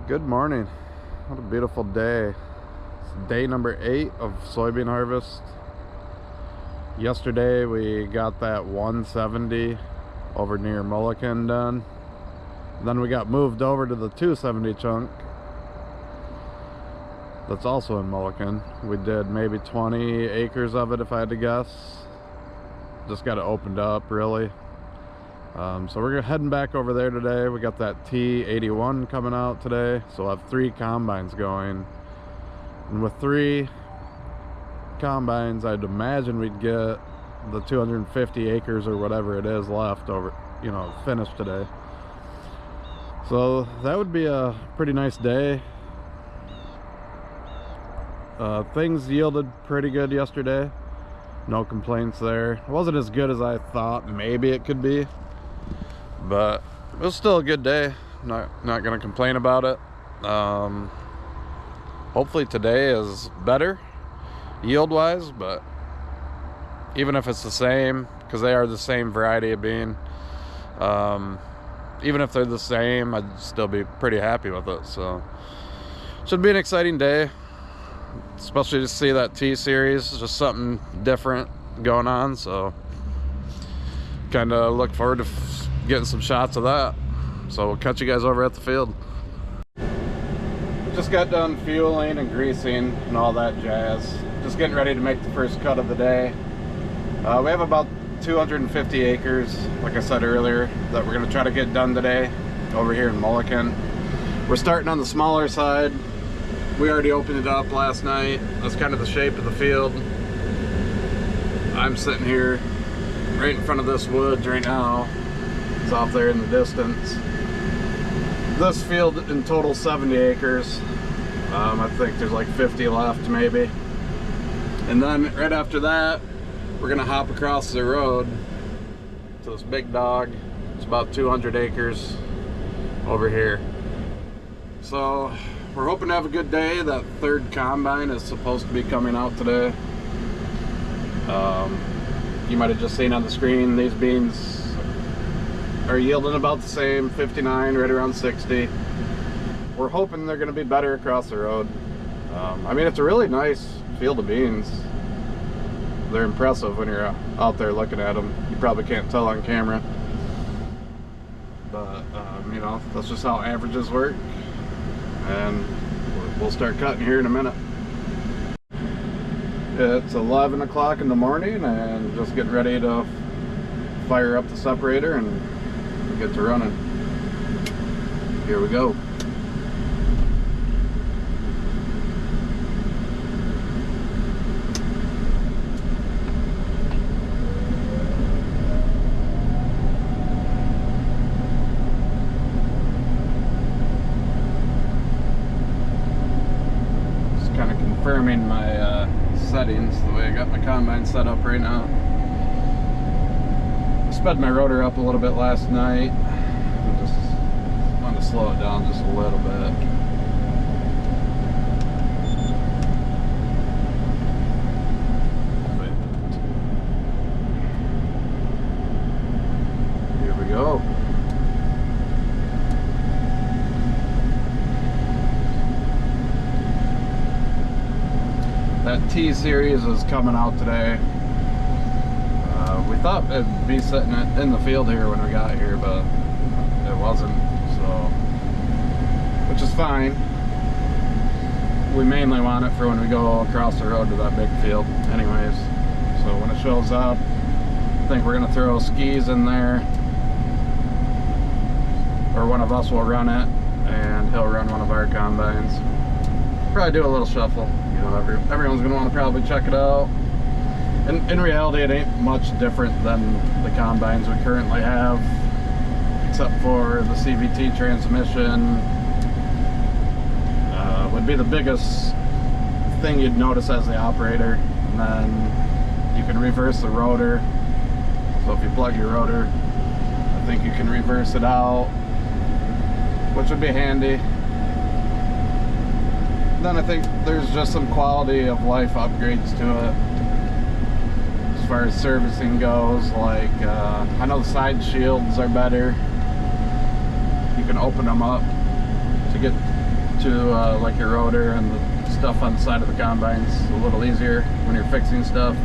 Good morning. What a beautiful day. It's day number 8 of soybean harvest. Yesterday we got that 170 over near Mulliken done. Then we got moved over to the 270 chunk that's also in Mulliken. We did maybe 20 acres of it if I had to guess. Just got it opened up really. So we're heading back over there today. We got that T81 coming out today, so we'll have 3 combines going. And with 3 combines, I'd imagine we'd get the 250 acres or whatever it is left over, finished today. So that would be a pretty nice day. Things yielded pretty good yesterday. No complaints there. It wasn't as good as I thought maybe it could be, but it was still a good day. Not gonna complain about it. Hopefully today is better yield wise, but even if it's the same, because they are the same variety of bean, even if they're the same, I'd still be pretty happy with it. So should be an exciting day, especially to see that T series, just something different going on. So kind of look forward to getting some shots of that. So we'll catch you guys over at the field. Just got done fueling and greasing and all that jazz. Just getting ready to make the first cut of the day. We have about 250 acres, like I said earlier, that we're going to try to get done today over here in Mulliken. We're starting on the smaller side. We already opened it up last night. That's kind of the shape of the field. I'm sitting here right in front of this woods right now. It's off there in the distance. This field in total 70 acres. I think there's like 50 left maybe. And then right after that, we're gonna hop across the road to this big dog. It's about 200 acres over here. So we're hoping to have a good day. That 3rd combine is supposed to be coming out today. You might have just seen on the screen, these beans are yielding about the same, 59, right around 60. We're hoping they're gonna be better across the road. I mean, it's a really nice field of beans. They're impressive when you're out there looking at them. You probably can't tell on camera, but that's just how averages work. And we'll start cutting here in a minute. It's 11 o'clock in the morning and just getting ready to fire up the separator and get to running. Here we go. Confirming my settings the way I got my combine set up right now. I sped my rotor up a little bit last night. I just wanted to slow it down just a little bit. Here we go. That T series is coming out today. We thought it'd be sitting in the field here when we got here, but it wasn't, so, which is fine. We mainly want it for when we go across the road to that big field anyways. So when it shows up, I think we're gonna throw skis in there, or one of us will run it and he'll run one of our combines. Probably do a little shuffle. Everyone's gonna want to probably check it out. And in reality, it ain't much different than the combines we currently have, except for the CVT transmission. Would be the biggest thing you'd notice as the operator. And then you can reverse the rotor. So if you plug your rotor, I think you can reverse it out, which would be handy. Then I think there's just some quality of life upgrades to it as far as servicing goes. Like I know the side shields are better. You can open them up to get to like your rotor and the stuff on the side of the combines a little easier when you're fixing stuff.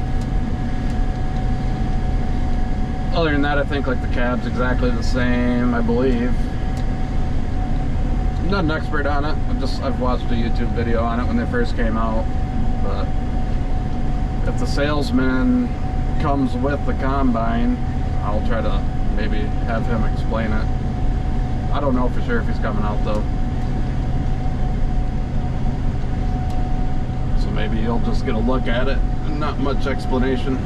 Other than that, I think like the cab's exactly the same, I believe. I'm not an expert on it. I've watched a YouTube video on it when they first came out. But if the salesman comes with the combine, I'll try to maybe have him explain it. I don't know for sure if he's coming out though. So maybe you'll just get a look at it and not much explanation.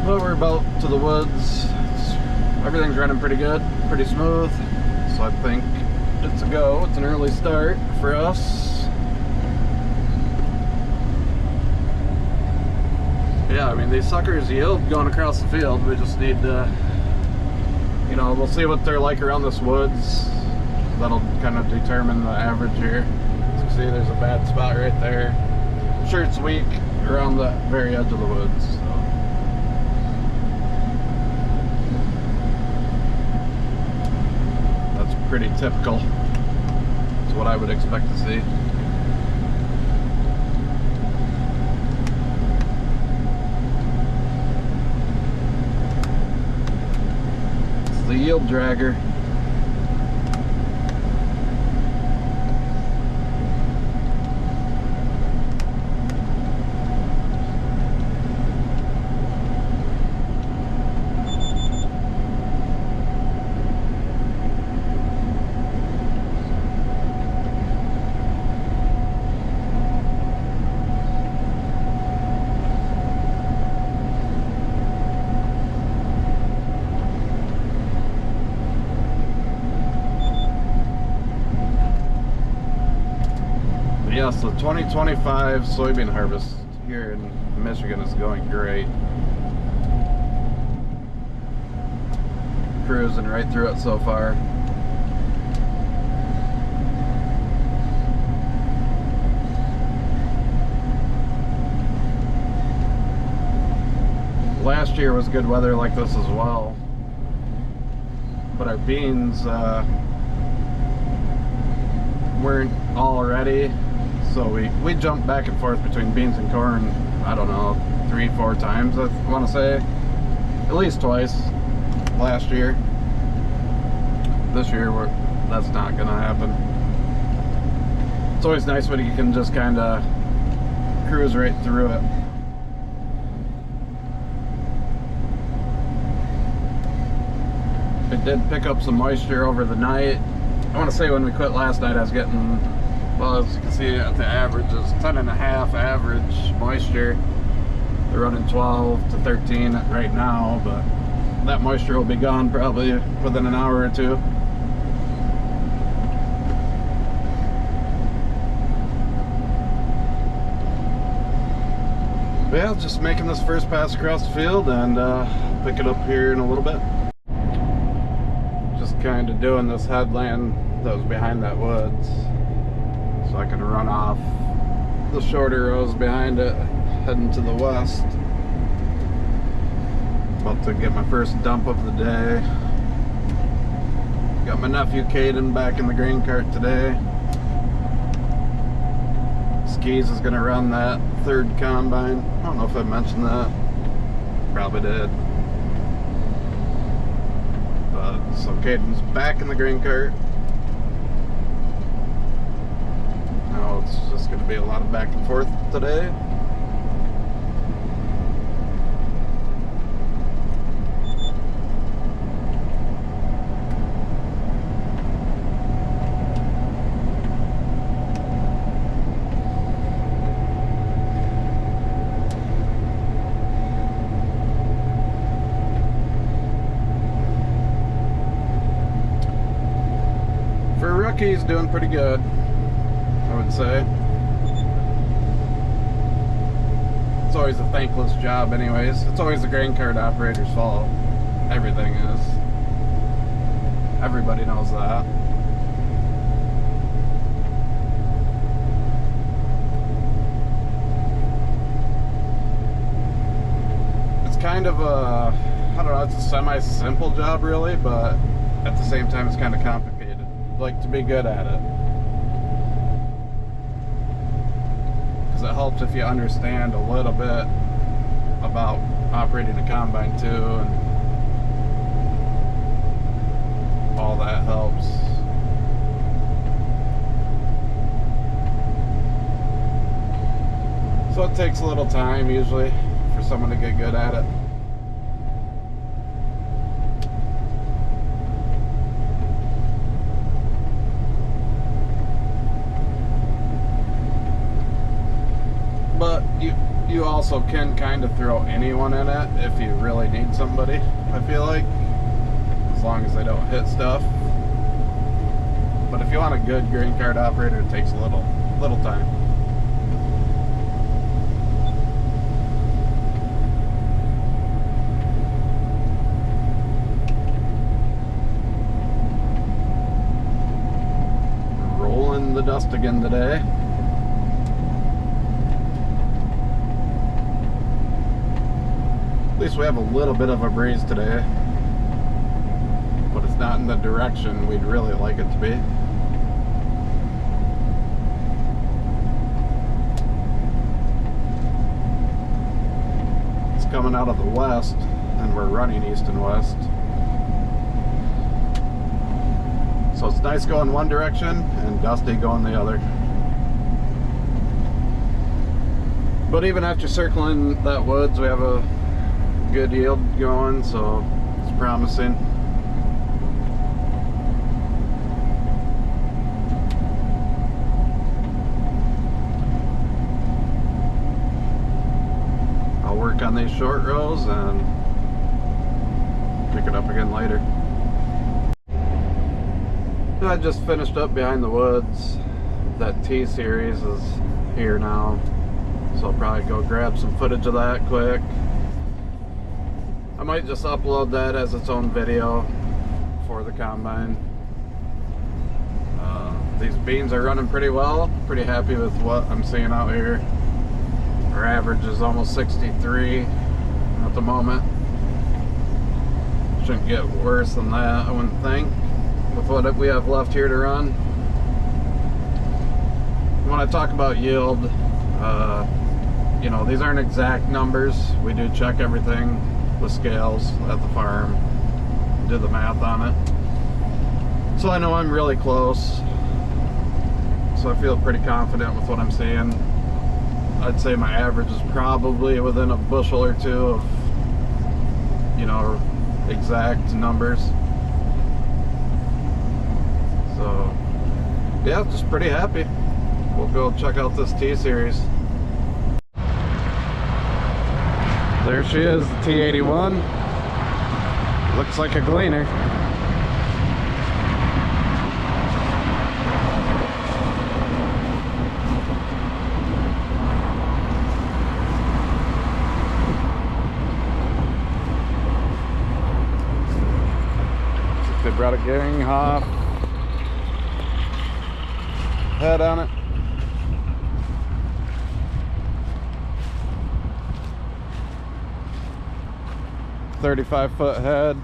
But we're about to the woods. Everything's running pretty good, pretty smooth. So I think it's a go. It's an early start for us. Yeah, I mean, these suckers yield going across the field. We just need to, you know, we'll see what they're like around this woods. That'll kind of determine the average here. As you can see, there's a bad spot right there. I'm sure it's weak around the very edge of the woods. So. That's pretty typical. It's what I would expect to see. The yield dragger. Yes, the 2025 soybean harvest here in Michigan is going great. Cruising right through it so far. Last year was good weather like this as well, but our beans weren't all ready. So we jumped back and forth between beans and corn, I don't know, 3-4 times, I want to say. At least twice last year. This year, that's not going to happen. It's always nice when you can just kind of cruise right through it. It did pick up some moisture over the night. I want to say when we quit last night, I was getting, well, as you can see, at the average is 10.5 average moisture. They're running 12 to 13 right now, but that moisture will be gone probably within an hour or two. But yeah, just making this first pass across the field and pick it up here in a little bit. Just kind of doing this headland that was behind that woods, so I can run off the shorter rows behind it, heading to the west. About to get my first dump of the day. Got my nephew Caden back in the grain cart today. Skis is gonna run that third combine. I don't know if I mentioned that. Probably did. But so Caden's back in the grain cart. It's just going to be a lot of back and forth today. For a rookie, he's doing pretty good, I would say. It's always a thankless job anyways. It's always the grain cart operator's fault. Everything is. Everybody knows that. It's kind of a I don't know, it's a semi-simple job really, but at the same time it's kind of complicated. Like, to be good at it. Because it helps if you understand a little bit about operating a combine too, and all that helps. So it takes a little time usually for someone to get good at it. But you also can kind of throw anyone in it if you really need somebody, I feel like, as long as they don't hit stuff. But if you want a good grain cart operator, it takes a little time. Rolling the dust again today. At least we have a little bit of a breeze today, but it's not in the direction we'd really like it to be. It's coming out of the west, and we're running east and west. So it's nice going one direction and dusty going the other. But even after circling that woods, we have a good yield going, so it's promising. I'll work on these short rows and pick it up again later. I just finished up behind the woods. That T-Series is here now, so I'll probably go grab some footage of that quick. I might just upload that as its own video for the combine. These beans are running pretty well. Pretty happy with what I'm seeing out here. Our average is almost 63 at the moment. Shouldn't get worse than that, I wouldn't think, with what we have left here to run. When I talk about yield, you know, these aren't exact numbers. We do check everything with scales at the farm, do the math on it, so I know I'm really close. So I feel pretty confident with what I'm seeing. I'd say my average is probably within a bushel or two of, you know, exact numbers. So yeah, just pretty happy. We'll go check out this T-Series. There she is, the T81. Looks like a Gleaner. They brought a gang hop head on it. 35-foot head.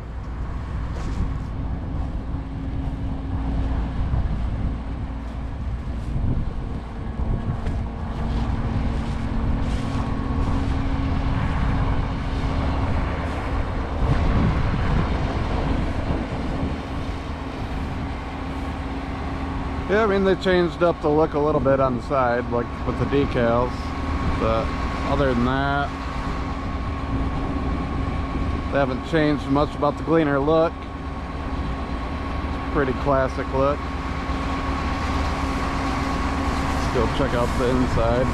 Yeah, I mean, they changed up the look a little bit on the side, like with the decals, but other than that, they haven't changed much about the Gleaner look. Pretty classic look. Let's go check out the inside.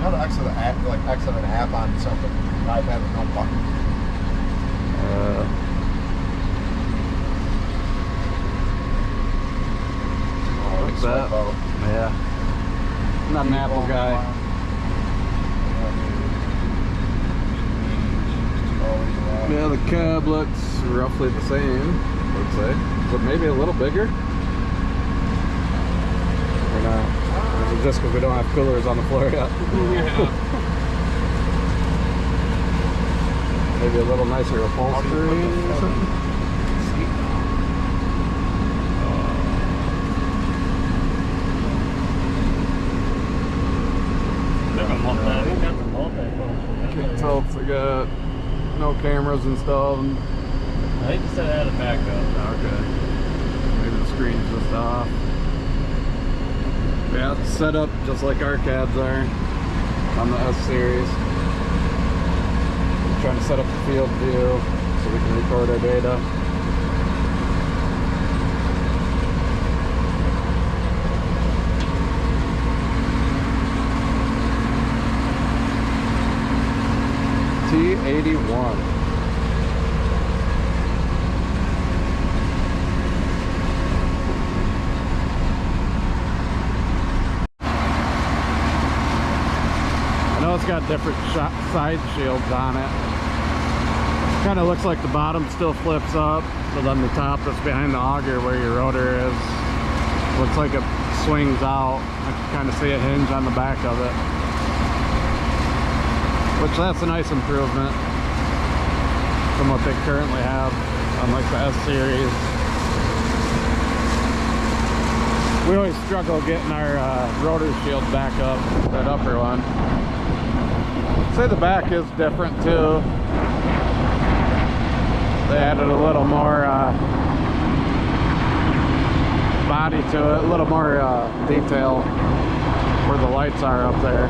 How to exit an app, like exit an app on something, iPad with no button? Like that. Yeah. I'm not an Apple guy. Yeah, the cab looks roughly the same. would say. But maybe a little bigger? Or not? Or is it just because we don't have coolers on the floor yet? Yeah. Maybe a little nicer upholstery or something? Temps, I got no cameras installed. I think you said it had a backup. Okay. Maybe the screen's just off. Yeah, it's set up just like our cabs are on the S series. I'm trying to set up the field view so we can record our data. T81. I know it's got different side shields on it. Kind of looks like the bottom still flips up, but then the top that's behind the auger where your rotor is looks like it swings out. I can kind of see a hinge on the back of it, which that's a nice improvement from what they currently have on like the S series. We always struggle getting our rotor shield back up, that upper one. I'd say the back is different too. They added a little more body to it, a little more detail where the lights are up there.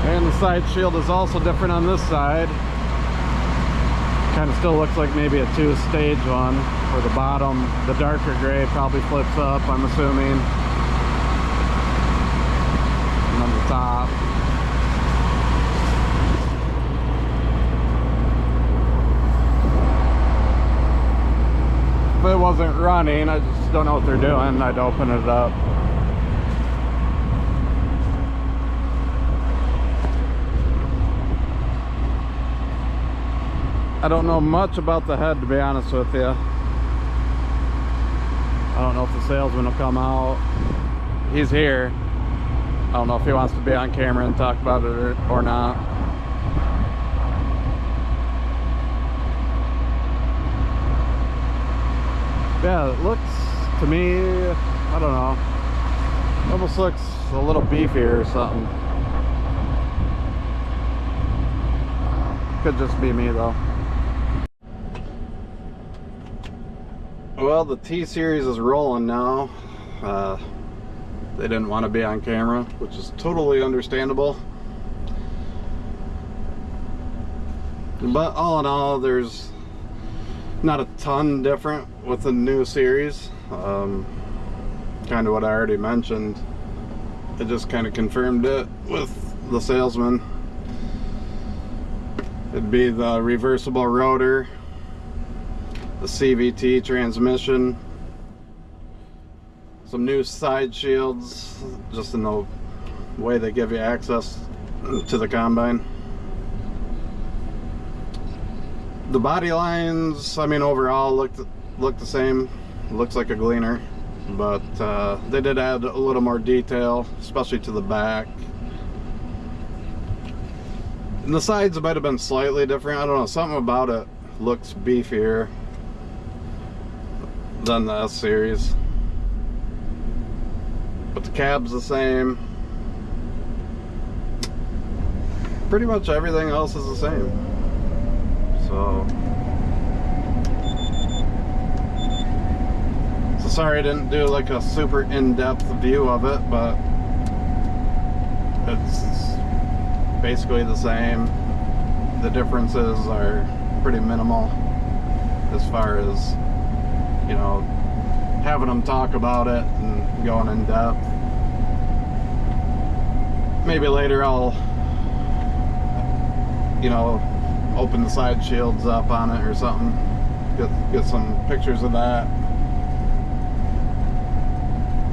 And the side shield is also different on this side. Kind of still looks like maybe a two-stage one, where the bottom, the darker gray, probably flips up, I'm assuming. And on the top. If it wasn't running, I just don't know what they're doing, I'd open it up. I don't know much about the head, to be honest with you. I don't know if the salesman will come out. He's here. I don't know if he wants to be on camera and talk about it or not. Yeah, it looks to me, I don't know, it almost looks a little beefier or something. Could just be me though. Well, the T series is rolling now. They didn't want to be on camera, which is totally understandable. But all in all, there's not a ton different with the new series. Kind of what I already mentioned. It just kind of confirmed it with the salesman. It'd be the reversible rotor, the CVT transmission, some new side shields, just in the way they give you access to the combine. The body lines, I mean, overall look the same. Looks like a Gleaner, but they did add a little more detail, especially to the back. And the sides might have been slightly different. I don't know, something about it looks beefier than the S series. But the cab's the same. Pretty much everything else is the same. So sorry I didn't do like a super in-depth view of it, but it's basically the same. The differences are pretty minimal as far as, you know, having them talk about it and going in depth. Maybe later I'll, you know, open the side shields up on it or something, get some pictures of that.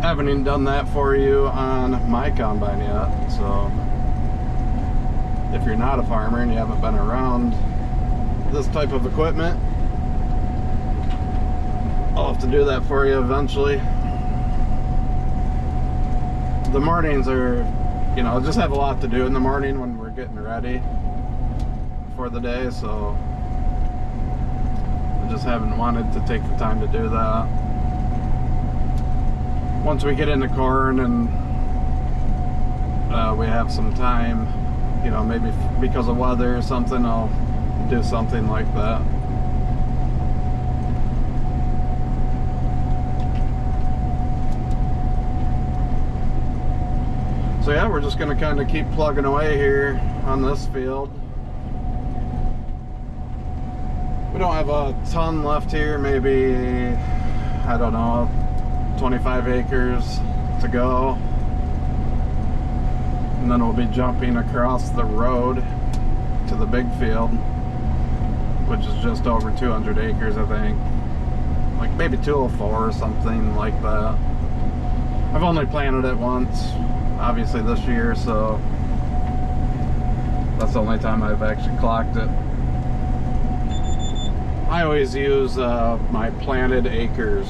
haven't even done that for you on my combine yet. So if you're not a farmer and you haven't been around this type of equipment, I'll have to do that for you eventually. The mornings are, you know, just have a lot to do in the morning when we're getting ready for the day, so I just haven't wanted to take the time to do that. Once we get into corn and we have some time, you know, maybe because of weather or something, I'll do something like that. So yeah, we're just going to kind of keep plugging away here on this field. We don't have a ton left here, maybe, I don't know, 25 acres to go. And then we'll be jumping across the road to the big field, which is just over 200 acres, I think. Like maybe 204 or something like that. I've only planted it once, obviously this year, so that's the only time I've actually clocked it. I always use my planted acres.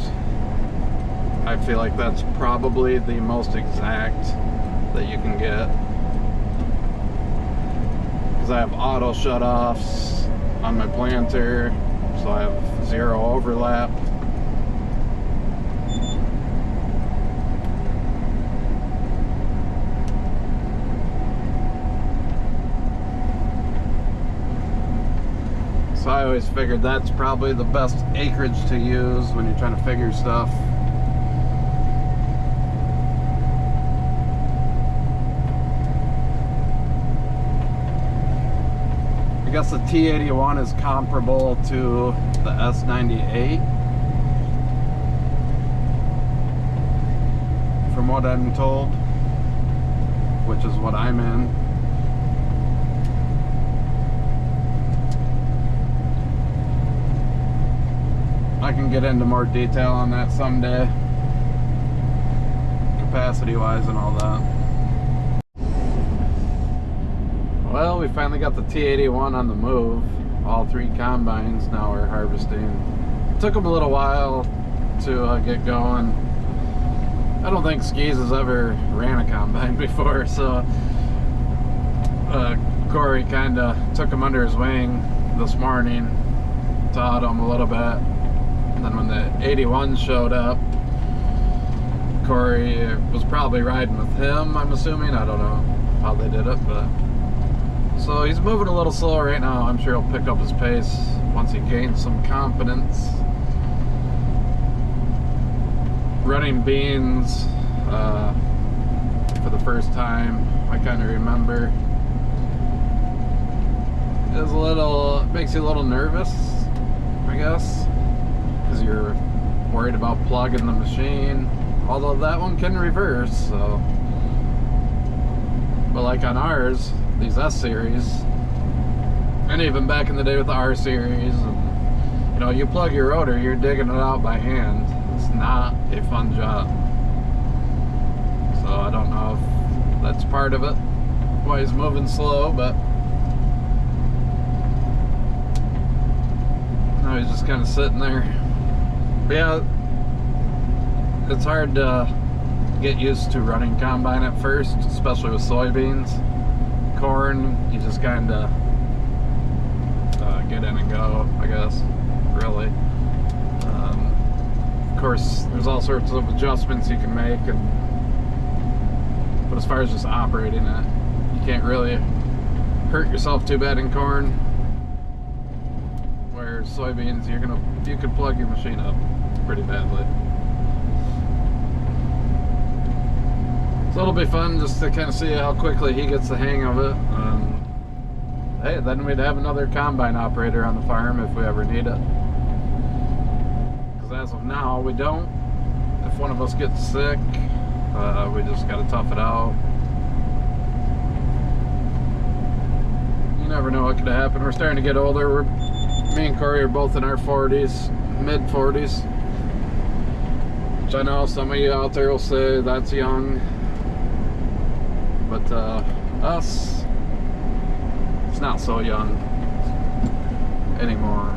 I feel like that's probably the most exact that you can get, because I have auto shut-offs on my planter, so I have 0 overlap. So I always figured that's probably the best acreage to use when you're trying to figure stuff. I guess the T81 is comparable to the S98, from what I'm told, which is what I'm in. I can get into more detail on that someday, capacity wise and all that. Well, we finally got the T81 on the move. All 3 combines now are harvesting. It took them a little while to get going. I don't think Skis has ever ran a combine before, so Corey kind of took him under his wing this morning, taught him a little bit. And then when the 81 showed up, Corey was probably riding with him, I'm assuming. I don't know how they did it, but so he's moving a little slow right now. I'm sure he'll pick up his pace once he gains some confidence. Running beans for the first time, I kind of remember. It's a little, it makes you a little nervous, I guess, because you're worried about plugging the machine. Although that one can reverse, so. But like on ours, these S series, and even back in the day with the R series, and, you know, you plug your rotor, you're digging it out by hand. It's not a fun job. So I don't know if that's part of it, why he's moving slow, but now he's just kind of sitting there. But yeah, it's hard to get used to running combine at first, especially with soybeans. Corn, you just kind of get in and go, I guess, really. Of course, there's all sorts of adjustments you can make, but as far as just operating it, you can't really hurt yourself too bad in corn. Where soybeans, you could plug your machine up pretty badly. So it'll be fun just to kind of see how quickly he gets the hang of it. Hey, then we'd have another combine operator on the farm if we ever need it. Because as of now, we don't. If one of us gets sick, we just got to tough it out. You never know what could happen. We're starting to get older. Me and Corey are both in our 40s, mid 40s. Which I know some of you out there will say that's young, but us, it's not so young anymore.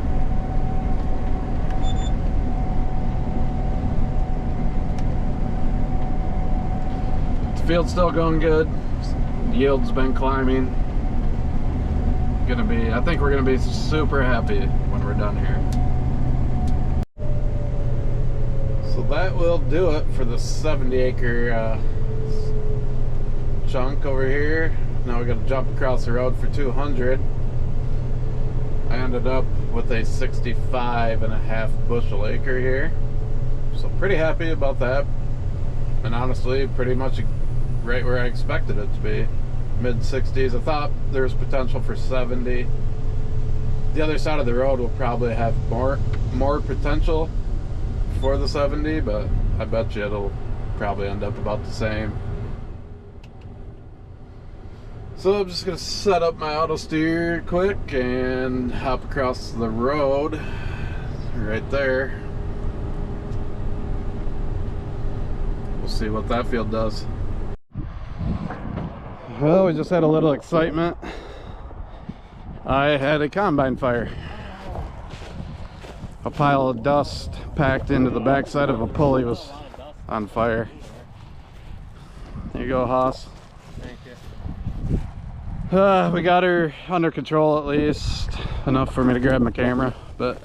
The field's still going good. Yield's been climbing. I think we're gonna be super happy when we're done here. So that will do it for the 70-acre chunk over here. Now we gotta jump across the road for 200. I ended up with a 65.5 bushel acre here, so pretty happy about that, and honestly pretty much right where I expected it to be. Mid-60s. I thought there was potential for 70. The other side of the road will probably have more potential for the 70, but I bet you it'll probably end up about the same. So I'm just gonna set up my auto steer quick and hop across the road right there. We'll see what that field does. Well, we just had a little excitement. I had a combine fire. A pile of dust packed into the backside of a pulley was on fire. There you go, Haas. Thank you. We got her under control, at least enough for me to grab my camera, but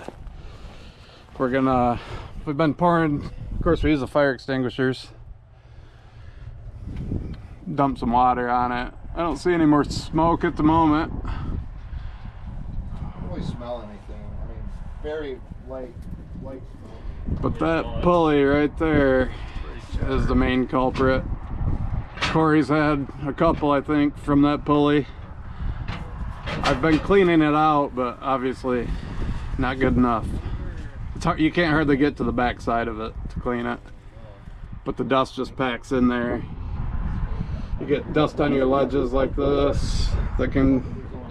we've been pouring, of course we use the fire extinguishers. Dump some water on it. I don't see any more smoke at the moment. I don't really smell anything. I mean, very light smoke. But that pulley right there is the main culprit. Corey's had a couple, I think, from that pulley. I've been cleaning it out, but obviously not good enough. It's hard, you can't hardly get to the back side of it to clean it. But the dust just packs in there. You get dust on your ledges like this.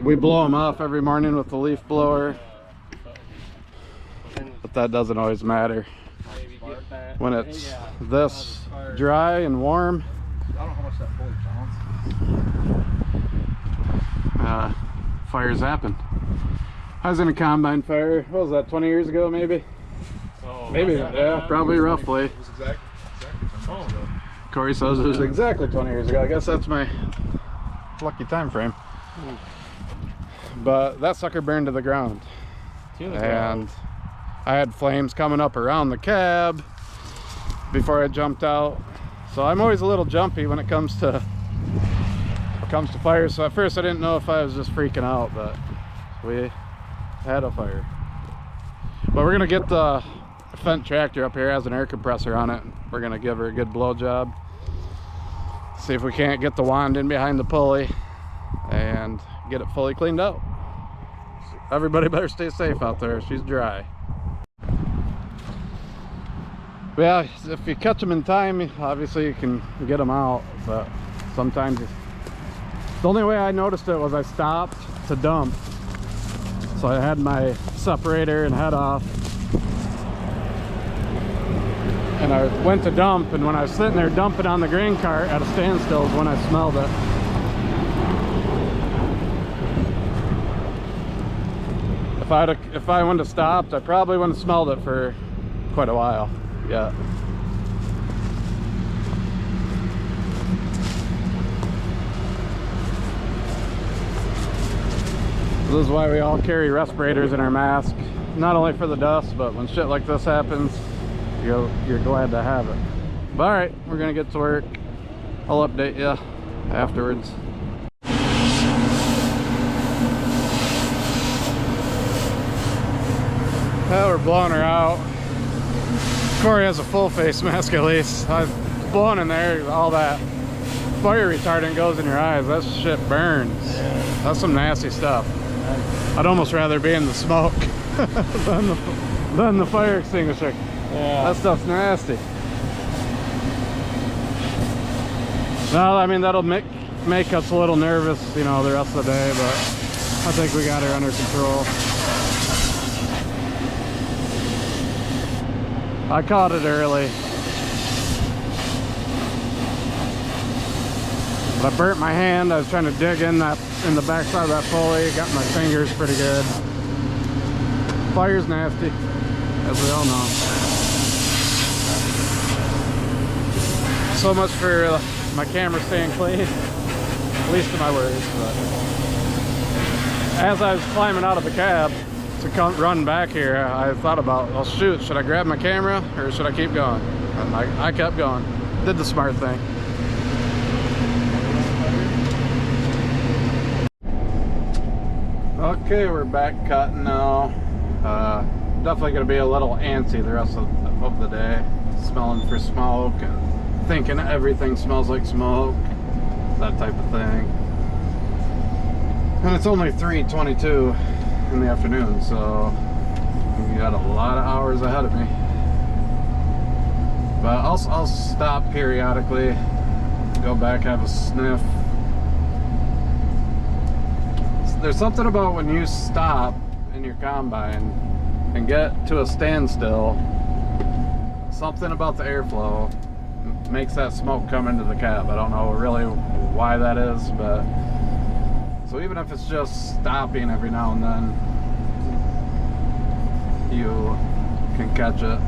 We blow them off every morning with the leaf blower. But that doesn't always matter. When it's this dry and warm, I don't know how much that fully counts. fires happen. I was in a combine fire, what was that, 20 years ago maybe? Oh, Maybe, yeah, probably roughly. It was exactly 20 years ago. Corey says it was exactly 20 years ago. I guess that's my lucky time frame. But that sucker burned to the ground. And I had flames coming up around the cab before I jumped out. So I'm always a little jumpy when it comes to fire. So at first I didn't know if I was just freaking out, but we had a fire. But we're gonna get the Fendt tractor up here, has an air compressor on it. We're gonna give her a good blow job. See if we can't get the wand in behind the pulley and get it fully cleaned out. Everybody better stay safe out there. She's dry. Yeah, if you catch them in time, obviously you can get them out, but sometimes the only way I noticed it was I stopped to dump. So I had my separator and head off, and I went to dump, and when I was sitting there dumping on the grain cart at a standstill is when I smelled it. If I wouldn't have stopped, I probably wouldn't have smelled it for quite a while. Yeah. This is why we all carry respirators in our mask, not only for the dust, but when shit like this happens, you're glad to have it. But all right, we're gonna get to work. I'll update you afterwards. Well, we're blowing her out. Corey has a full face mask at least. I was blowing in there, all that fire retardant goes in your eyes. That shit burns. That's some nasty stuff. I'd almost rather be in the smoke than the fire extinguisher. Yeah. That stuff's nasty. Well, I mean, that'll make us a little nervous, you know, the rest of the day, but I think we got her under control. I caught it early. I burnt my hand. I was trying to dig in the backside of that pulley. Got my fingers pretty good. Fire's nasty, as we all know. So much for my camera staying clean, least of my worries. But as I was climbing out of the cab to run back here, I thought about, well, shoot, should I grab my camera or should I keep going? And I kept going. Did the smart thing. Okay, we're back cutting now. Definitely going to be a little antsy the rest of the day. Smelling for smoke and thinking everything smells like smoke, that type of thing. And it's only 3:22 in the afternoon, so we got a lot of hours ahead of me. But I'll stop periodically, go back, have a sniff. There's something about when you stop in your combine and get to a standstill, something about the airflow makes that smoke come into the cab. I don't know really why that is, but so even if it's just stopping every now and then, you can catch it.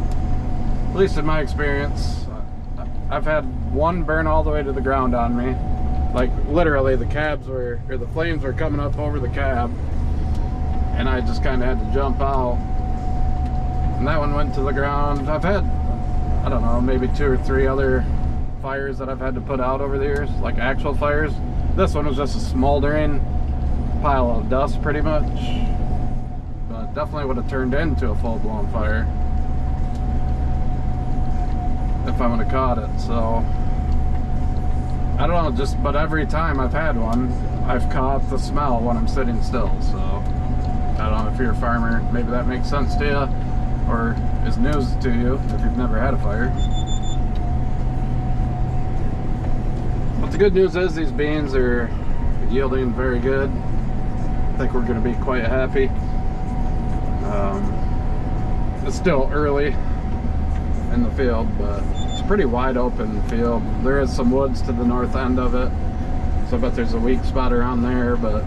At least in my experience, I've had one burn all the way to the ground on me. Like literally the the flames were coming up over the cab and I just kind of had to jump out. And that one went to the ground. I've had, I don't know, maybe 2 or 3 other fires that I've had to put out over the years, like actual fires. This one was just a smoldering pile of dust pretty much, but definitely would have turned into a full-blown fire if I would have caught it. So I don't know, but every time I've had one, I've caught the smell when I'm sitting still. So I don't know if you're a farmer, maybe that makes sense to you, or is news to you if you've never had a fire. But the good news is these beans are yielding very good. I think we're going to be quite happy. It's still early in the field, but it's a pretty wide open field. There is some woods to the north end of it, so I bet there's a weak spot around there, but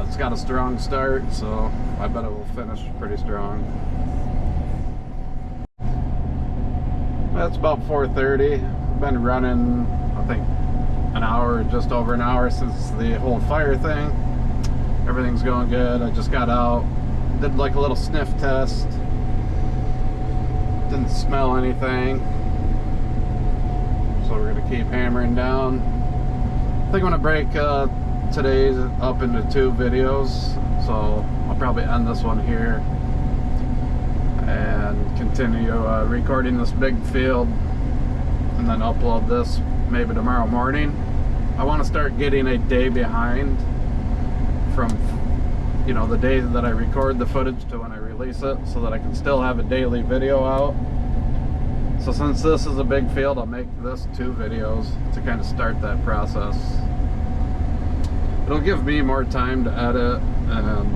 it's got a strong start, so I bet it will finish pretty strong. That's about 4:30. I've been running, I think, an hour, just over an hour since the whole fire thing. Everything's going good. I just got out, did like a little sniff test. Didn't smell anything. So we're gonna keep hammering down. I think I'm gonna break today's up into 2 videos. So I'll probably end this one here and continue recording this big field and then upload this maybe tomorrow morning. I want to start getting a day behind from, you know, the day that I record the footage to when I release it, so that I can still have a daily video out. So since this is a big field, I'll make this 2 videos to kind of start that process. It'll give me more time to edit and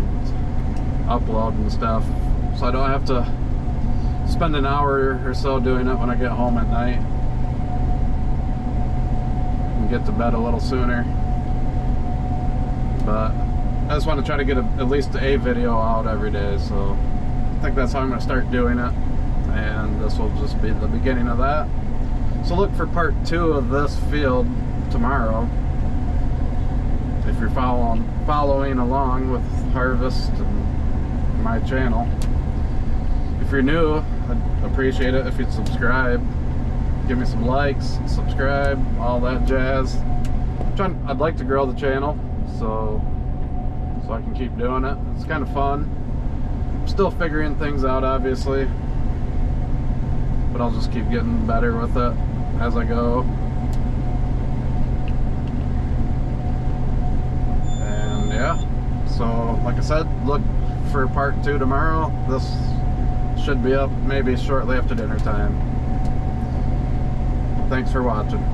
upload and stuff, so I don't have to spend an hour or so doing it when I get home at night and get to bed a little sooner. But I just want to try to get at least a video out every day, so I think that's how I'm going to start doing it, and this will just be the beginning of that. So look for part 2 of this field tomorrow if you're following along with harvest and my channel. If you're new, I'd appreciate it if you'd subscribe, give me some likes, subscribe, all that jazz. I'd like to grow the channel, so I can keep doing it. It's kind of fun. I'm still figuring things out, obviously, but I'll just keep getting better with it as I go. And yeah, so like I said, look for part 2 tomorrow. This should be up maybe shortly after dinner time. Thanks for watching.